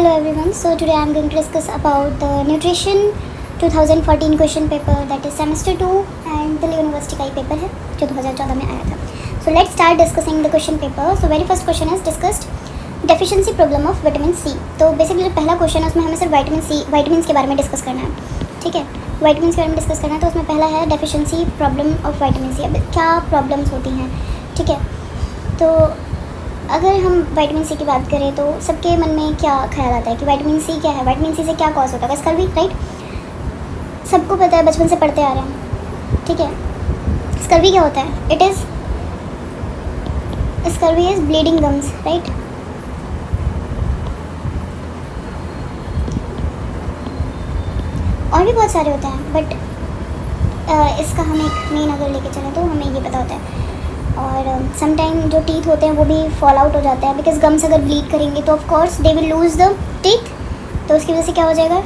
Hello everyone. So today I am going to discuss about the nutrition 2014 question paper, that is semester 2 and Delhi University का ही paper है जो 2014 में आया था. So let's start discussing the question paper. So very first question is discussed deficiency problem of vitamin C. तो basically जो पहला question है उसमें हमें सिर्फ विटामिन के बारे में डिस्कस करना है. ठीक है, विटामिन के बारे में डिस्कस करना है. तो उसमें पहला है deficiency problem of vitamin C. अब क्या प्रॉब्लम्स होती हैं, ठीक है. तो अगर हम विटामिन सी की बात करें तो सबके मन में क्या ख्याल आता है कि विटामिन सी क्या है, विटामिन सी से क्या कॉज होता है. स्कर्वी, राइट, सबको पता है, बचपन से पढ़ते आ रहे हैं. ठीक है, स्कर्वी क्या होता है? Scurvy is bleeding gums, right. और भी बहुत सारे होते हैं बट इसका हम एक मेन अगर लेके चलें तो हमें ये पता होता है. और समटाइम जो टीथ होते हैं वो भी फॉल आउट हो जाते हैं बिकॉज गम्स अगर ब्लीड करेंगे तो of course they will lose the teeth. तो उसकी वजह से क्या हो जाएगा?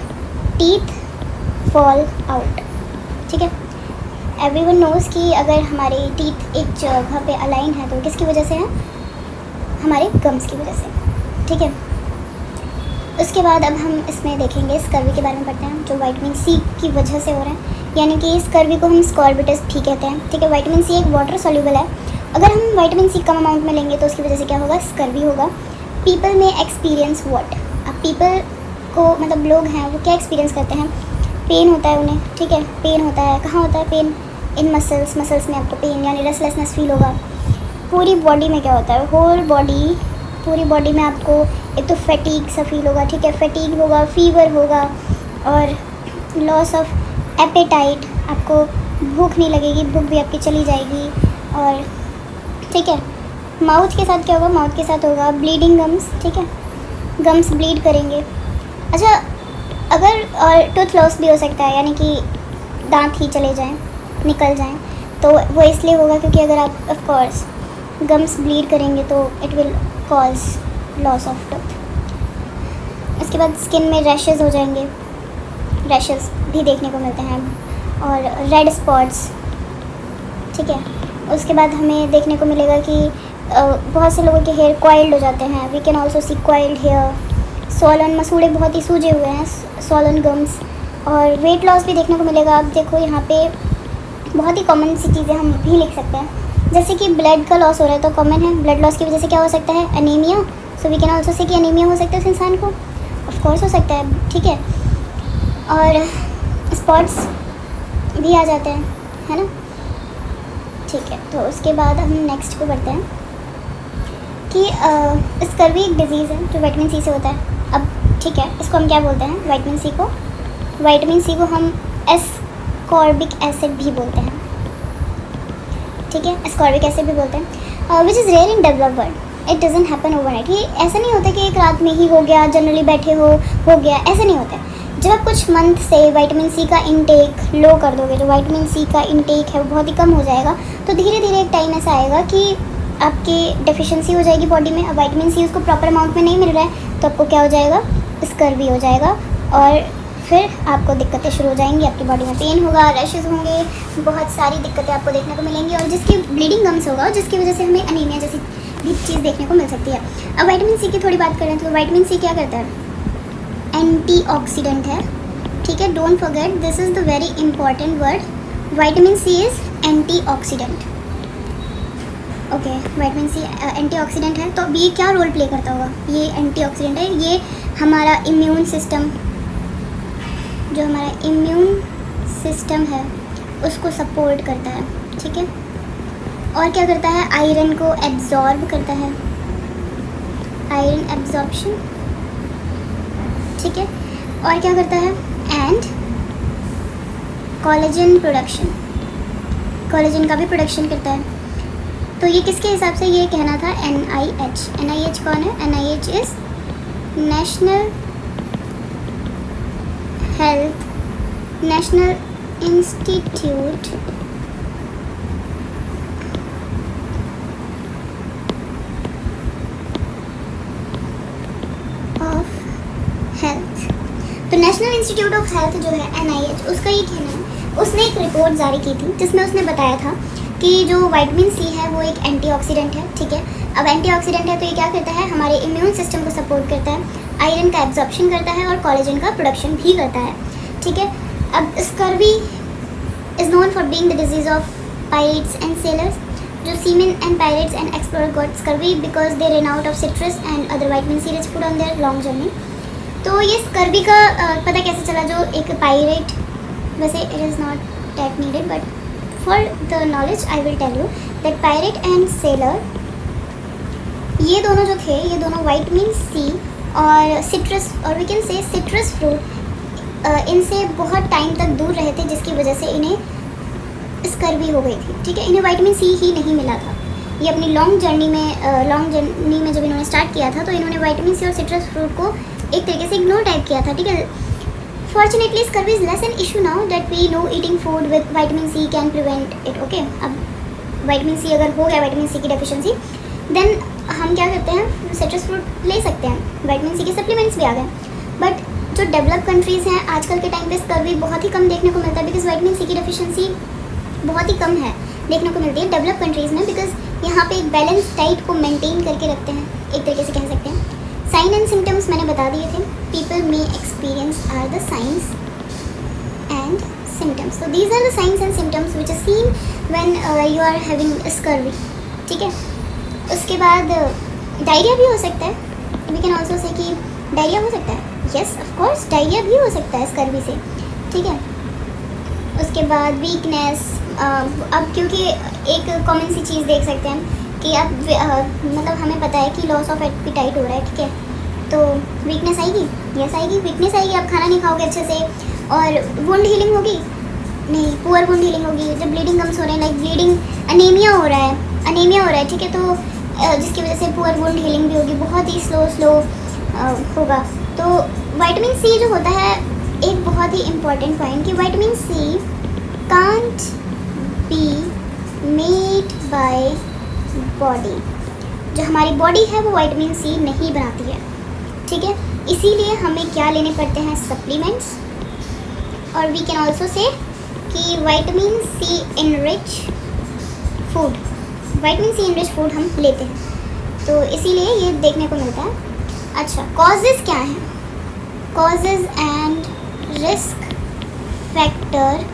Teeth fall out. ठीक है, एवरीवन नोज़ कि अगर हमारे टीथ एक जगह पे अलाइन है तो किसकी वजह से है? हमारे गम्स की वजह से. ठीक है, उसके बाद अब हम इसमें देखेंगे स्कर्वी के बारे में पढ़ते हैं जो विटामिन सी की वजह से हो रहे हैं. यानी कि स्कर्वी को हम स्कॉर्बिटस भी कहते हैं. ठीक है, विटामिन सी एक वाटर सॉल्यूबल है. अगर हम विटामिन सी कम अमाउंट में लेंगे तो उसकी वजह से क्या होगा? स्कर्वी होगा. पीपल में एक्सपीरियंस व्हाट. अब पीपल को मतलब लोग हैं वो क्या एक्सपीरियंस करते हैं? पेन होता है उन्हें. ठीक है, पेन होता है. कहाँ होता है पेन? इन मसल्स में आपको पेन यानी रेस्टलेसनेस फील होगा. पूरी बॉडी में क्या होता है? पूरी बॉडी में आपको एक तो फैटीग सा फील होगा. ठीक है, फैटीग होगा, फीवर होगा और लॉस ऑफ एपेटाइट. आपको भूख नहीं लगेगी, भूख भी आपकी चली जाएगी. और ठीक है, माउथ के साथ क्या होगा? माउथ के साथ होगा ब्लीडिंग गम्स. ठीक है, गम्स ब्लीड करेंगे. अच्छा, अगर और टूथ लॉस भी हो सकता है यानी कि दांत ही चले जाएं, निकल जाएं. तो वो इसलिए होगा क्योंकि अगर आप ऑफ कोर्स गम्स ब्लीड करेंगे तो it will cause loss of tooth. उसके बाद स्किन में रैशेज़ हो जाएंगे. रैशेज़ भी देखने को मिलते हैं और रेड स्पॉट्स. ठीक है, उसके बाद हमें देखने को मिलेगा कि बहुत से लोगों के हेयर कॉइल्ड हो जाते हैं. We can also see coiled hair. Swollen मसूड़े बहुत ही सूजे हुए हैं, सॉलन गम्स. और वेट लॉस भी देखने को मिलेगा. आप देखो यहाँ पे बहुत ही कॉमन सी चीज़ें हम भी लिख सकते हैं जैसे कि ब्लड का लॉस हो रहा है तो कॉमन है. ब्लड लॉस की वजह से क्या हो सकता है? Anaemia. So we can also say कि एनीमिया हो सकता है उस इंसान को. ऑफ कोर्स हो सकता है. ठीक है, और स्पॉट्स भी आ जाते हैं, है ना. ठीक है, तो उसके बाद हम नेक्स्ट को बढ़ते हैं कि स्कर्वी एक डिजीज़ है जो विटामिन सी से होता है. अब ठीक है, इसको हम क्या बोलते हैं? विटामिन सी को हम एस्कॉर्बिक एसिड भी बोलते हैं. ठीक है, एस्कॉर्बिक एसिड भी बोलते हैं which is rare in developed world. It doesn't happen overnight. ये ऐसा नहीं होता कि एक रात में ही हो गया, जनरली बैठे हो गया, ऐसा नहीं होता है. जब आप कुछ मंथ से विटामिन सी का इंटेक लो कर दोगे, जो विटामिन सी का इंटेक है वो बहुत ही कम हो जाएगा, तो धीरे धीरे एक टाइम ऐसा आएगा कि आपकी डेफिशिएंसी हो जाएगी बॉडी में. अब विटामिन सी उसको प्रॉपर अमाउंट में नहीं मिल रहा है तो आपको क्या हो जाएगा? स्कर्वी हो जाएगा और फिर आपको दिक्कतें शुरू हो जाएंगी. आपकी बॉडी में पेन होगा, रैशेज़ होंगे, बहुत सारी दिक्कतें आपको देखने को मिलेंगी और जिसकी ब्लीडिंग गम्स होगा जिसकी वजह से हमें अनीमिया जैसी भी चीज़ देखने को मिल सकती है. अब विटामिन सी की थोड़ी बात करें तो विटामिन सी क्या करता है? एंटीऑक्सीडेंट है. ठीक है, don't forget this is the very important word. Vitamin C is antioxidant. Okay, vitamin C antioxidant है. तो अब ये क्या रोल प्ले करता होगा? ये एंटीऑक्सीडेंट है, ये हमारा इम्यून सिस्टम है उसको सपोर्ट करता है. ठीक है, और क्या करता है? आयरन को एब्जॉर्ब करता है, आयरन एब्जॉर्प्शन. ठीक है, और क्या करता है? एंड कोलेजन प्रोडक्शन, कोलेजन का भी प्रोडक्शन करता है. तो ये किसके हिसाब से ये कहना था? NIH कौन है? NIH is national institute of health. तो नेशनल इंस्टीट्यूट ऑफ हेल्थ जो है NIH, उसका ये कहना है, उसने एक रिपोर्ट जारी की थी जिसमें उसने बताया था कि जो विटामिन सी है वो एक एंटीऑक्सीडेंट है. ठीक है, अब एंटीऑक्सीडेंट है तो ये क्या करता है? हमारे इम्यून सिस्टम को सपोर्ट करता है. आयरन का एब्जॉर्प्शन करता है और कोलेजन का प्रोडक्शन भी करता है, ठीक है। अब scurvy is known for being the disease of pirates and sailors. जो seamen and pirates and explorer got scurvy because they run out of citrus and other vitamin C rich food on their long journey. तो ये scurvy का पता कैसे चला? जो एक pirate, वैसे it is not that needed but for the knowledge I will tell you that pirate and sailor, ये दोनों जो थे, ये दोनों विटामिन सी और सिट्रस, और we can say citrus fruit, इनसे बहुत टाइम तक दूर रहे थे, जिसकी वजह से इन्हें स्कर्वी हो गई थी, ठीक है। इन्हें विटामिन सी ही नहीं मिला था। ये अपनी लॉन्ग जर्नी में जब इन्होंने स्टार्ट किया था तो इन्होंने विटामिन सी और सिट्रस फ्रूट को एक तरीके से इग्नोर टाइप किया था, ठीक है। Fortunately scurvy is less an issue now that we know eating food with vitamin C can prevent it, okay. अब विटामिन सी अगर हो गया, विटामिन सी की डेफिशिएंसी, देन हम क्या करते हैं, सिट्रस फ्रूट ले सकते हैं, विटामिन सी के सप्लीमेंट्स भी आ गए। बट जो डेवलप कंट्रीज़ हैं आजकल के टाइम पे स्कर्वी बहुत ही कम देखने को मिलता है, बिकॉज विटामिन सी की डेफिशिएंसी बहुत ही कम है देखने को मिलती है डेवलप कंट्रीज़ में, बिकॉज यहाँ पे एक बैलेंस डाइट को मेंटेन करके रखते हैं, एक तरीके से कह सकते हैं। साइन एंड सिम्टम्स मैंने बता दिए थे, people may experience are the signs and symptoms. So these are the signs and symptoms which are seen when you are having scurvy, ठीक है। उसके बाद डायरिया भी हो सकता है, we can also say कि डायरिया हो सकता है, yes of course डायरिया भी हो सकता है स्कर्वी से, ठीक है। उसके बाद वीकनेस, अब क्योंकि एक कॉमन सी चीज़ देख सकते हैं कि अब मतलब हमें पता है कि लॉस ऑफ एपिटाइट हो रहा है, ठीक है, तो वीकनेस आएगी, यस आएगी, वीकनेस आएगी, आप खाना नहीं खाओगे अच्छे से, और वुंड हीलिंग होगी नहीं, पुअर वुंड हीलिंग होगी, जब ब्लीडिंग गम्स हो रहे हैं, लाइक ब्लीडिंग अनीमिया हो रहा है, ठीक है, तो जिसकी वजह से पुअर वुंड हीलिंग भी होगी, बहुत ही स्लो होगा। तो विटामिन सी जो होता है, एक बहुत ही इम्पॉर्टेंट पॉइंट कि vitamin C can't be made by body. जो हमारी बॉडी है वो विटामिन सी नहीं बनाती है, ठीक है। इसीलिए हमें क्या लेने पड़ते हैं, सप्लीमेंट्स, और वी कैन ऑल्सो से कि vitamin C enrich food, vitamin C enrich food हम लेते हैं, तो इसीलिए ये देखने को मिलता है। अच्छा, कॉजेज़ क्या हैं? Causes and risk factor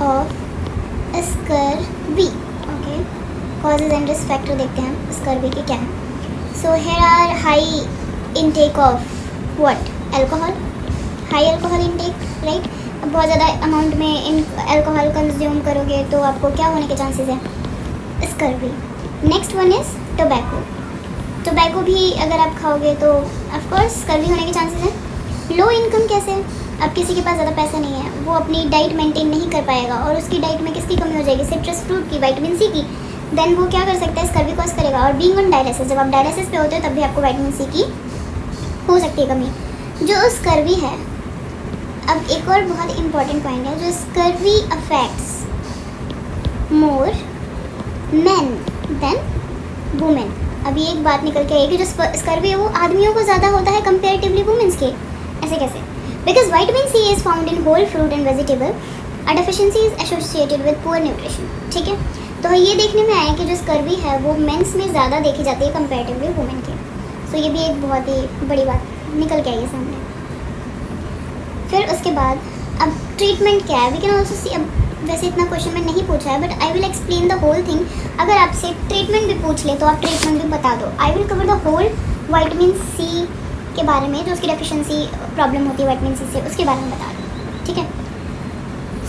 of scurvy, okay. Causes and risk factor देखते हैं स्कर्वी के क्या हैं। So here are high intake of what, alcohol, high alcohol intake, right. बहुत ज़्यादा अमाउंट में इन अल्कोहल कंज्यूम करोगे तो आपको क्या होने के चांसेस हैं, scurvy. Next one is tobacco भी अगर आप खाओगे तो ऑफ कोर्स स्कर्वी होने के चांसेस हैं। लो इनकम कैसे? अब किसी के पास ज़्यादा पैसा नहीं है, वो अपनी डाइट मेंटेन नहीं कर पाएगा, और उसकी डाइट में किसकी कमी हो जाएगी, सिट्रस फ्रूट की, विटामिन सी की, देन वो क्या कर सकता है, स्कर्वी कॉज करेगा। और बीइंग ऑन डायलिसिस, जब आप डायलिसिस पे होते हो तब भी आपको विटामिन सी की हो सकती है कमी। जो स्कर्वी है, अब एक और बहुत इंपॉर्टेंट पॉइंट है, जो स्कर्वी अफेक्ट्स मोर मेन देन वुमेन। अभी एक बात निकल के आई कि जो स्कर्वी है वो आदमियों को ज़्यादा होता है कंपेरेटिवली वुमेन्स के। ऐसे कैसे? Because vitamin C is found in whole fruit and vegetable, a deficiency is associated with poor nutrition, ठीक है। तो ये देखने में आया कि जो स्कर्वी है वो मेंस में ज़्यादा देखी जाती है कंपेरेटिवली वुमेन के। सो ये भी एक बहुत ही बड़ी बात निकल के आई है सामने। फिर उसके बाद अब ट्रीटमेंट क्या है, वी कैन ऑल्सो सी। अब वैसे इतना क्वेश्चन में नहीं पूछा है, but I will explain the whole thing. अगर आपसे ट्रीटमेंट भी पूछ ले तो आप ट्रीटमेंट भी बता दो। I will cover the whole vitamin C के बारे में, जो उसकी डेफिशिएंसी प्रॉब्लम होती है विटामिन सी से, उसके बारे में बता दो, ठीक है।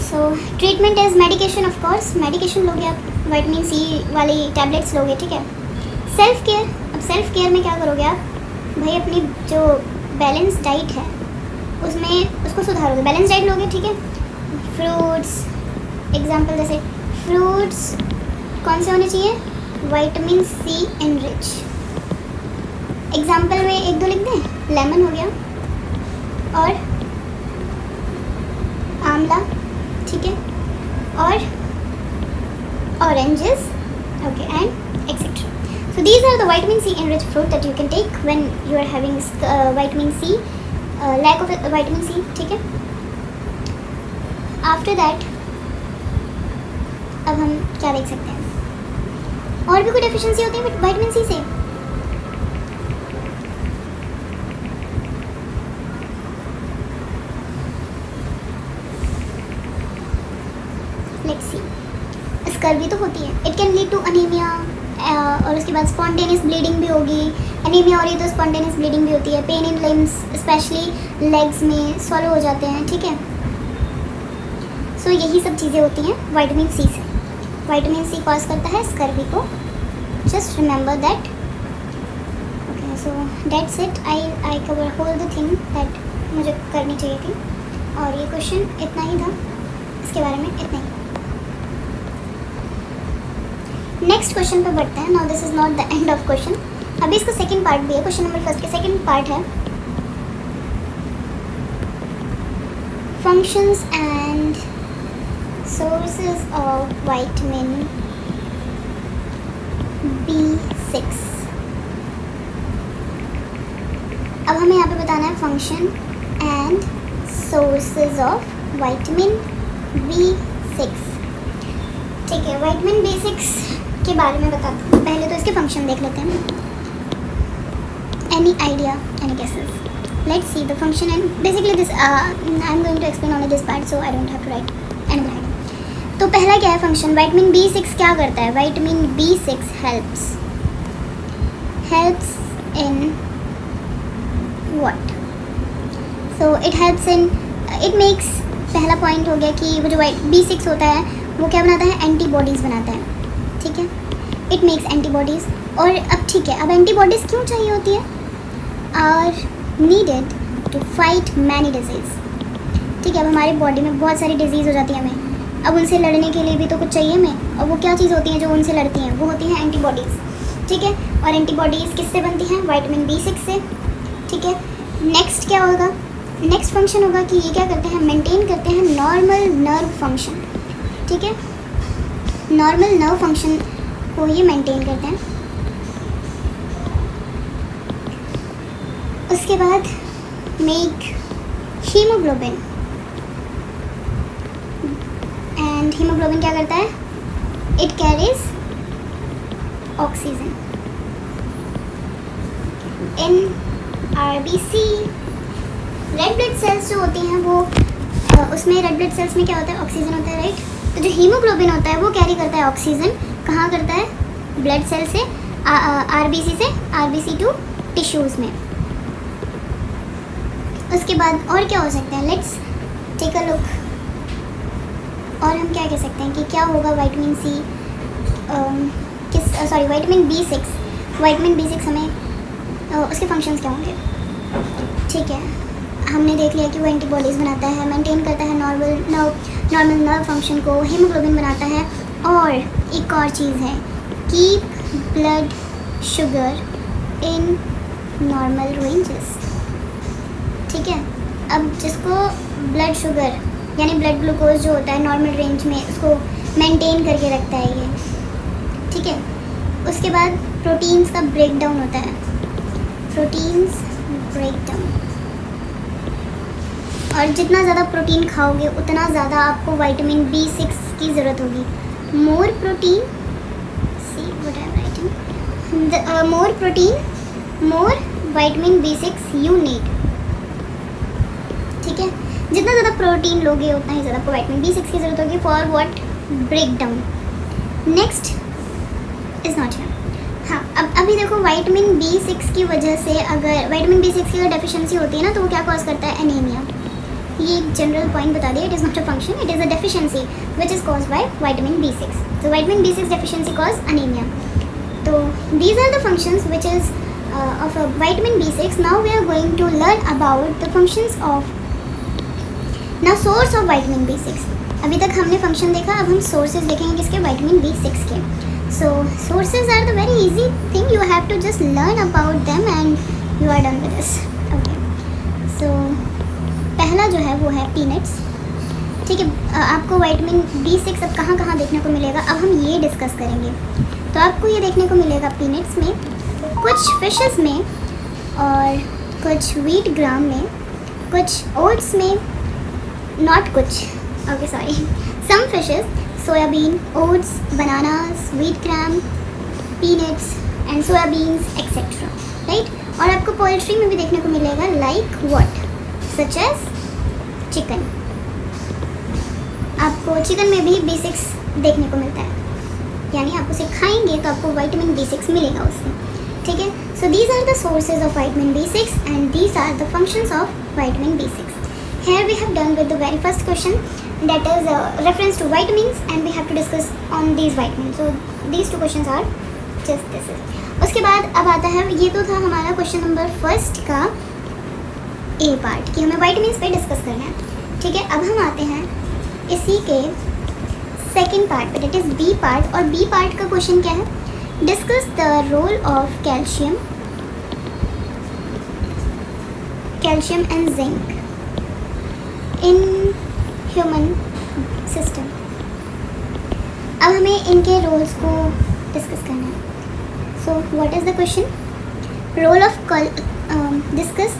सो treatment is medication, of course medication लोगे आप, विटामिन सी वाली टैबलेट्स लोगे, ठीक है। सेल्फ केयर, अब सेल्फ केयर में क्या करोगे आप, भाई अपनी जो बैलेंस डाइट है उसमें उसको सुधारोगे, बैलेंस डाइट लोगे, ठीक है। फ्रूट्स, एग्जाम्पल जैसे फ्रूट्स कौन से होने चाहिए, विटामिन सी एनरिच। एग्जाम्पल में एक दो लिख दें, लेमन हो गया और आंवला, ठीक है, और oranges, okay, and etcetera. So these are the vitamin C enriched fruit that you can take when you are having vitamin C, lack of vitamin C, ठीक है। After that अब हम क्या देख सकते हैं, और भी कोई डेफिशिएंसी होती है विटामिन सी से। स्कर्वी तो होती है, it can lead to anaemia, और उसके बाद स्पॉन्टेनियस ब्लीडिंग भी होगी। अनीमिया हो रही है तो स्पॉन्टेनियस ब्लीडिंग भी होती है। Pain in limbs, specially legs में स्वॉलो हो जाते हैं, ठीक है। सो यही सब चीज़ें होती हैं विटामिन सी से। विटामिन सी कॉज करता है स्कर्वी को, just remember that. Okay, so that's it. I cover whole the thing that मुझे करनी चाहिए थी, और ये क्वेश्चन इतना ही था, इसके बारे में इतना ही। नेक्स्ट क्वेश्चन पे बढ़ते हैं। Now this is not the end of question, अभी इसका सेकंड पार्ट भी है। क्वेश्चन नंबर फर्स्ट के सेकंड पार्ट है functions and sources of vitamin B6। अब हमें यहाँ पे बताना है function and sources of vitamin B6, ठीक है। विटामिन B6 के बारे में बताते हैं, पहले तो इसके फंक्शन देख लेते हैं। Any idea, any guesses? Let's see the function and basically this I am going to explain only this part, so I don't have to write any idea. तो पहला क्या है फंक्शन? विटामिन B6 क्या करता है? Vitamin B6 helps in what? So it helps in, it makes, पहला point हो गया कि वो जो B6 होता है वो क्या बनाता है? एंटीबॉडीज़ बनाता है, ठीक है। It makes antibodies. और अब ठीक है, अब एंटीबॉडीज़ क्यों चाहिए होती है? Are needed to fight many disease, ठीक है। अब हमारी बॉडी में बहुत सारी डिजीज़ हो जाती है हमें, अब उनसे लड़ने के लिए भी तो कुछ चाहिए हमें, और वो क्या चीज़ होती हैं जो उनसे लड़ती हैं? वो होती हैं एंटीबॉडीज़, ठीक है। और एंटीबॉडीज़ किससे बनती हैं? विटामिन B6 से, ठीक है। नेक्स्ट क्या होगा? नेक्स्ट फंक्शन होगा कि ये क्या करते हैं? मेंटेन करते हैं नॉर्मल नर्व फंक्शन, ठीक है। नॉर्मल नर्व फंक्शन को ये मेंटेन करते हैं। उसके बाद मेक हीमोग्लोबिन, एंड हीमोग्लोबिन क्या करता है? It carries oxygen in RBC। Red blood cells जो होती हैं वो उसमें रेड ब्लड सेल्स में क्या होता है? ऑक्सीजन होता है, राइट। तो जो हीमोग्लोबिन होता है वो कैरी करता है ऑक्सीजन, कहाँ करता है? ब्लड सेल से RBC से RBC टू टिश्यूज़ में। उसके बाद और क्या हो सकता है? Let's take a look. और हम क्या कह सकते हैं कि क्या होगा विटामिन सी विटामिन B6 हमें उसके फंक्शंस क्या होंगे? ठीक है, हमने देख लिया कि वो एंटीबॉडीज़ बनाता है, मेंटेन करता है नॉर्मल नर्व फंक्शन को, हीमोग्लोबिन बनाता है, और एक और चीज़ है, keep blood sugar in normal ranges, ठीक है। अब जिसको ब्लड शुगर यानी ब्लड ग्लूकोज जो होता है नॉर्मल रेंज में, उसको मेंटेन करके रखता है ये, ठीक है। उसके बाद प्रोटीन्स का ब्रेक डाउन होता है, प्रोटीन्स ब्रेक डाउन, और जितना ज़्यादा प्रोटीन खाओगे उतना ज़्यादा आपको विटामिन B6 की ज़रूरत होगी। More protein, see what I am writing, more protein more vitamin B6 you need, ठीक है। जितना ज़्यादा प्रोटीन लोगे उतना ही ज़्यादा आपको विटामिन B6 की ज़रूरत होगी for what? Break down. Next is not here. हाँ, अब अभी देखो विटामिन B6 की वजह से, अगर विटामिन B6 की अगर डेफिशिएंसी होती है ना, तो वो क्या कॉज करता है? एनीमिया। ये एक जनरल पॉइंट बता दिया, it is not a function, it is a deficiency which is cause by vitamin B6। तो vitamin B6 deficiency cause anaemia. तो these are the functions which is of vitamin B6. Now we are going to learn about the functions of now source of vitamin B6. अभी तक हमने function देखा, अब हम sources देखेंगे किसके? Vitamin B6 के। So sources are the very easy thing, you have to just learn about them and you are done with this. Okay, so पहला जो है वो है पीनट्स, ठीक है। आपको विटामिन B6 अब कहाँ कहाँ देखने को मिलेगा, अब हम ये डिस्कस करेंगे। तो आपको ये देखने को मिलेगा पीनट्स में, कुछ फिशेस में, और कुछ व्हीट ग्राम में, कुछ ओट्स में, नॉट कुछ, okay sorry, some fishes, soybean, oats, bananas, wheat gram, peanuts and soybeans etcetera, right. और आपको पोल्ट्री में भी देखने को मिलेगा, like what? Such as chicken. आपको चिकन में भी B6 देखने को मिलता है। यानी आप उसे खाएंगे तो आपको विटामिन B6 मिलेगा उससे, ठीक है। So these are the sources of vitamin B6 and these are the functions of vitamin B6. Here we have done with the very first question, that is reference to vitamins, and we have to discuss on these vitamins. So these two questions are just this is. उसके बाद अब आता है, ये तो था हमारा question number first का ए पार्ट कि हमें विटामिन्स पे डिस्कस करना है, ठीक है। अब हम आते हैं इसी के सेकंड पार्ट पे, दैट इज बी पार्ट, और बी पार्ट का क्वेश्चन क्या है, discuss the role of calcium and zinc in human system. अब हमें इनके रोल्स को डिस्कस करना है। So what is the question, role of discuss